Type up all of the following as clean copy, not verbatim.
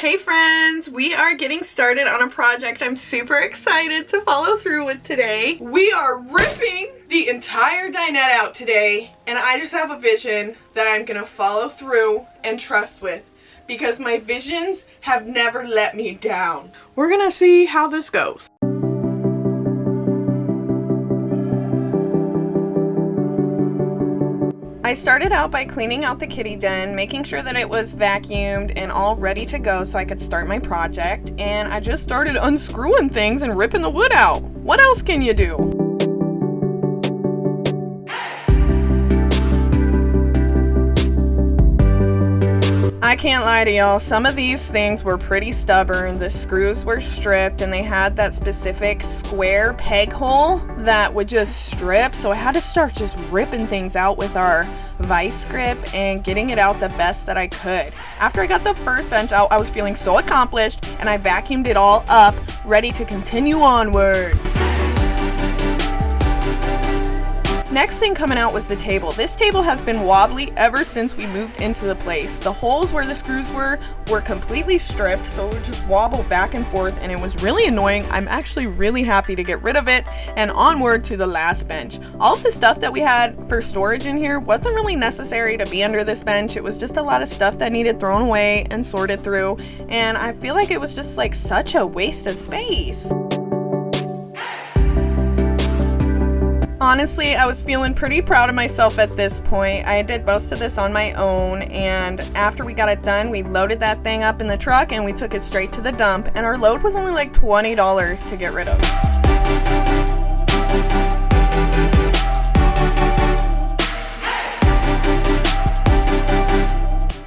Hey friends, we are getting started on a project I'm super excited to follow through with today. We are ripping the entire dinette out today, and I just have a vision that I'm gonna follow through and trust with because my visions have never let me down. We're gonna see how this goes. I started out by cleaning out the kitty den, making sure that it was vacuumed and all ready to go so I could start my project, and I just started unscrewing things and ripping the wood out. What else can you do? I can't lie to y'all, some of these things were pretty stubborn. The screws were stripped and they had that specific square peg hole that would just strip, so I had to start just ripping things out with our vice grip and getting it out the best that I could. After I got the first bench out, I was feeling so accomplished and I vacuumed it all up, ready to continue onward. Next thing coming out was the table. This table has been wobbly ever since we moved into the place. The holes where the screws were completely stripped, so it would just wobble back and forth, and it was really annoying. I'm actually really happy to get rid of it and onward to the last bench. All of the stuff that we had for storage in here wasn't really necessary to be under this bench. It was just a lot of stuff that needed thrown away and sorted through, and I feel like it was just like such a waste of space. Honestly, I was feeling pretty proud of myself at this point. I did most of this on my own, and after we got it done, we loaded that thing up in the truck and we took it straight to the dump, and our load was only like $20 to get rid of.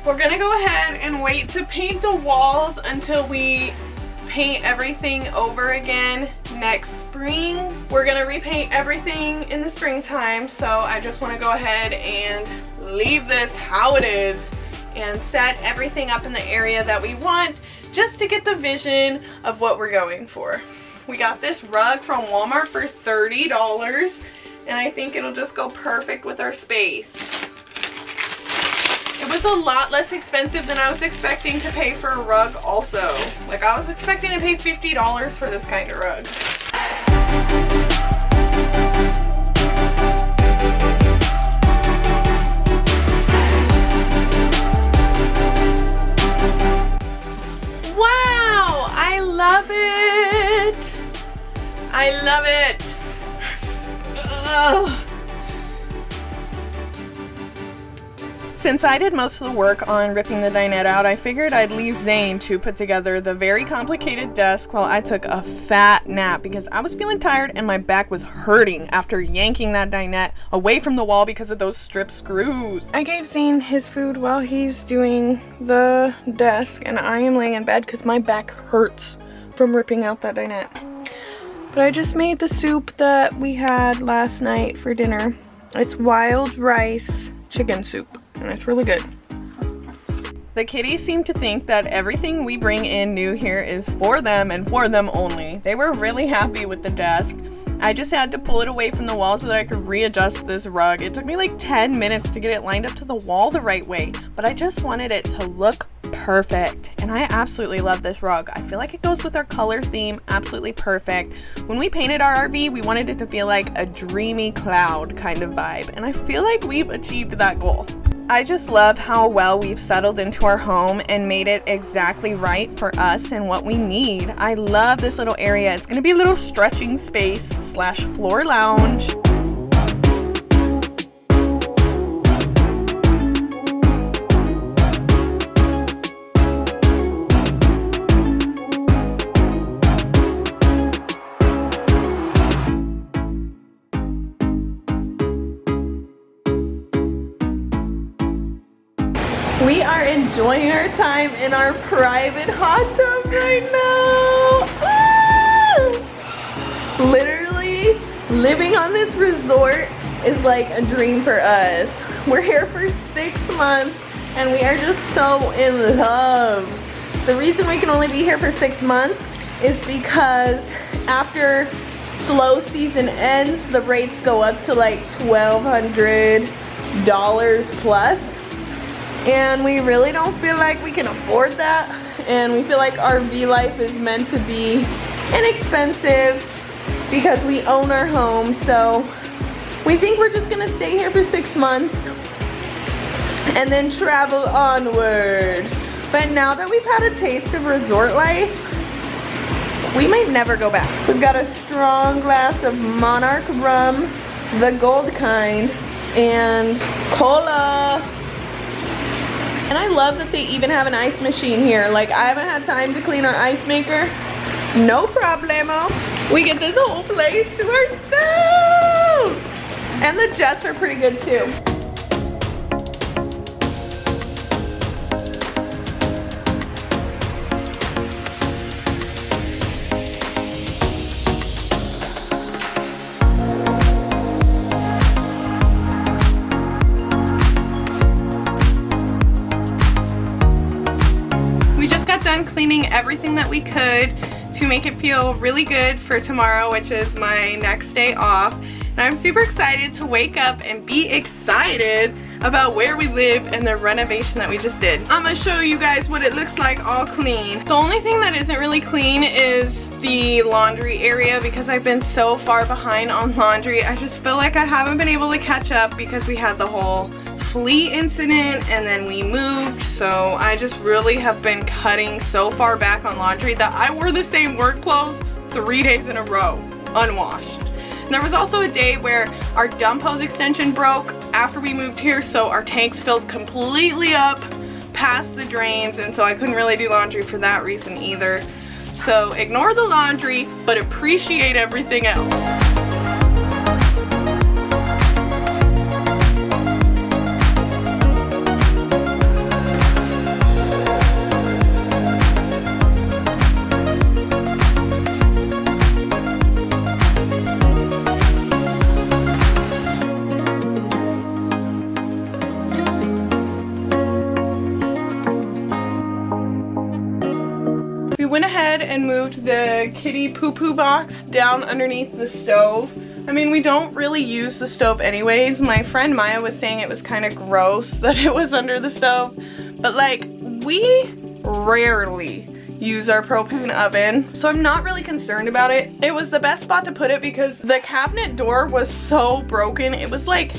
We're gonna go ahead and wait to paint the walls until we paint everything over again next spring. We're gonna repaint everything in the springtime, so I just want to go ahead and leave this how it is and set everything up in the area that we want just to get the vision of what we're going for. We got this rug from Walmart for $30 and I think it'll just go perfect with our space. It was a lot less expensive than I was expecting to pay for a rug also. Like, I was expecting to pay $50 for this kind of rug. Wow! I love it! I love it! Ugh. Since I did most of the work on ripping the dinette out, I figured I'd leave Zane to put together the very complicated desk while I took a fat nap because I was feeling tired and my back was hurting after yanking that dinette away from the wall because of those strip screws. I gave Zane his food while he's doing the desk, and I am laying in bed because my back hurts from ripping out that dinette. But I just made the soup that we had last night for dinner. It's wild rice chicken soup, and it's really good. The kitties seem to think that everything we bring in new here is for them and for them only. They were really happy with the desk. I just had to pull it away from the wall so that I could readjust this rug. It took me like 10 minutes to get it lined up to the wall the right way, but I just wanted it to look perfect, and I absolutely love this rug. I feel like it goes with our color theme absolutely perfect. When we painted our RV, we wanted it to feel like a dreamy cloud kind of vibe, and I feel like we've achieved that goal. I just love how well we've settled into our home and made it exactly right for us and what we need. I love this little area. It's gonna be a little stretching space / floor lounge. We are enjoying our time in our private hot tub right now. Ah! Literally, living on this resort is like a dream for us. We're here for 6 months and we are just so in love. The reason we can only be here for 6 months is because after slow season ends, the rates go up to like $1,200 plus. And we really don't feel like we can afford that. and we feel like RV life is meant to be inexpensive because we own our home. So we think we're just gonna stay here for 6 months and then travel onward. But now that we've had a taste of resort life, we might never go back. We've got a strong glass of Monarch rum, the gold kind, and cola. And I love that they even have an ice machine here. Like, I haven't had time to clean our ice maker. No problemo. We get this whole place to ourselves. And the jets are pretty good too. Done cleaning everything that we could to make it feel really good for tomorrow, which is my next day off. And I'm super excited to wake up and be excited about where we live and the renovation that we just did. I'm gonna show you guys what it looks like all clean. The only thing that isn't really clean is the laundry area because I've been so far behind on laundry. I just feel like I haven't been able to catch up because we had the whole flea incident and then we moved, so I just really have been cutting so far back on laundry that I wore the same work clothes 3 days in a row unwashed. And there was also a day where our dump hose extension broke after we moved here, so our tanks filled completely up past the drains, and so I couldn't really do laundry for that reason either. So ignore the laundry but appreciate everything else. Went ahead and moved the kitty poo-poo box down underneath the stove. I mean, we don't really use the stove anyways. My friend Maya was saying it was kind of gross that it was under the stove, but like, we rarely use our propane oven, so I'm not really concerned about it. It was the best spot to put it because the cabinet door was so broken. It was like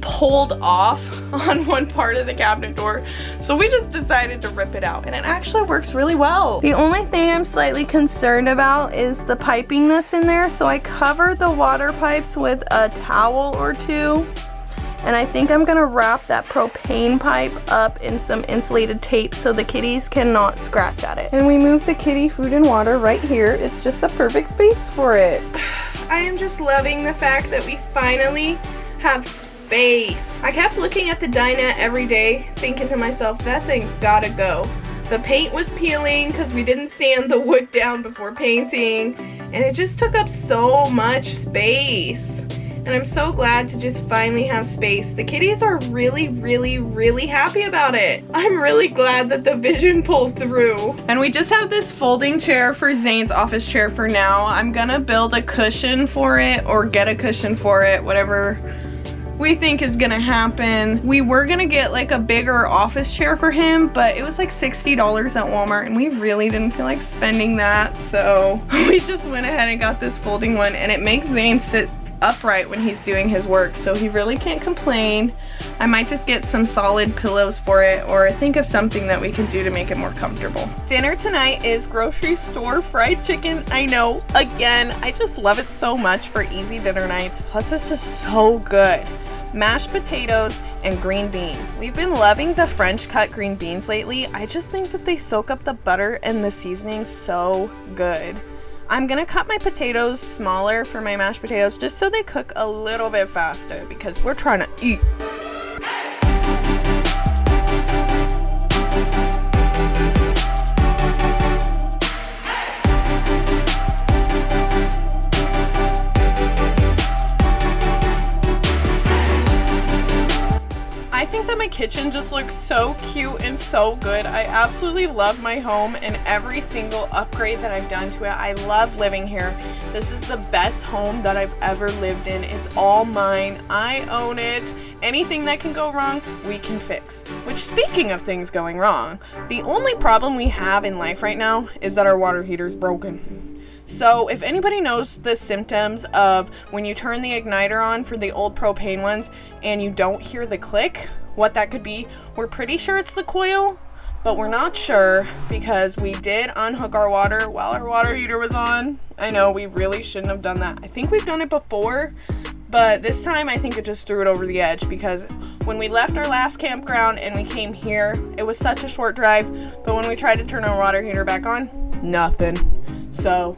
pulled off on one part of the cabinet door, so we just decided to rip it out, and it actually works really well. The only thing I'm slightly concerned about is the piping that's in there, so I covered the water pipes with a towel or two, and I think I'm gonna wrap that propane pipe up in some insulated tape so the kitties cannot scratch at it. And we moved the kitty food and water right here. It's just the perfect space for it. I am just loving the fact that we finally have space. I kept looking at the dinette every day thinking to myself, that thing's gotta go. The paint was peeling because we didn't sand the wood down before painting, and it just took up so much space. And I'm so glad to just finally have space. The kitties are really, really, really happy about it. I'm really glad that the vision pulled through. And we just have this folding chair for Zane's office chair for now. I'm gonna build a cushion for it or get a cushion for it, whatever we think is gonna happen. We were gonna get like a bigger office chair for him, but it was like $60 at Walmart and we really didn't feel like spending that, so we just went ahead and got this folding one, and it makes Zane sit upright when he's doing his work, so he really can't complain. I might just get some solid pillows for it or think of something that we can do to make it more comfortable. Dinner tonight is grocery store fried chicken. I know, again, I just love it so much for easy dinner nights, plus it's just so good. Mashed potatoes and green beans. We've been loving the French cut green beans lately. I just think that they soak up the butter and the seasoning so good. I'm gonna cut my potatoes smaller for my mashed potatoes just so they cook a little bit faster because we're trying to eat. I think that my kitchen just looks so cute and so good. I absolutely love my home and every single upgrade that I've done to it. I love living here. This is the best home that I've ever lived in. It's all mine. I own it. Anything that can go wrong, we can fix. Which, speaking of things going wrong, the only problem we have in life right now is that our water heater's broken. So if anybody knows the symptoms of when you turn the igniter on for the old propane ones and you don't hear the click, what that could be, we're pretty sure it's the coil, but we're not sure because we did unhook our water while our water heater was on. I know we really shouldn't have done that. I think we've done it before, but this time I think it just threw it over the edge because when we left our last campground and we came here, it was such a short drive, but when we tried to turn our water heater back on, nothing. So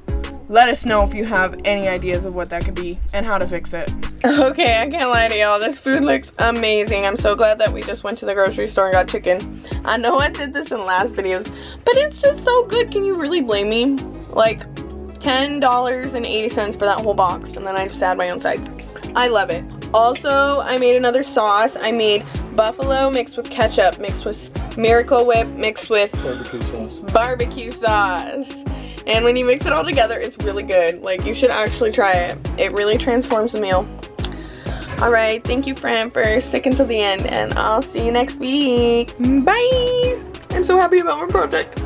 let us know if you have any ideas of what that could be and how to fix it. Okay, I can't lie to y'all. This food looks amazing. I'm so glad that we just went to the grocery store and got chicken. I know I did this in last videos, but it's just so good. Can you really blame me? Like $10.80 for that whole box, and then I just add my own sides. I love it. Also, I made another sauce. I made buffalo mixed with ketchup, mixed with Miracle Whip, mixed with barbecue sauce. And when you mix it all together, it's really good. Like, you should actually try it. It really transforms the meal. Alright, thank you, friend, for sticking to the end, and I'll see you next week. Bye! I'm so happy about my project.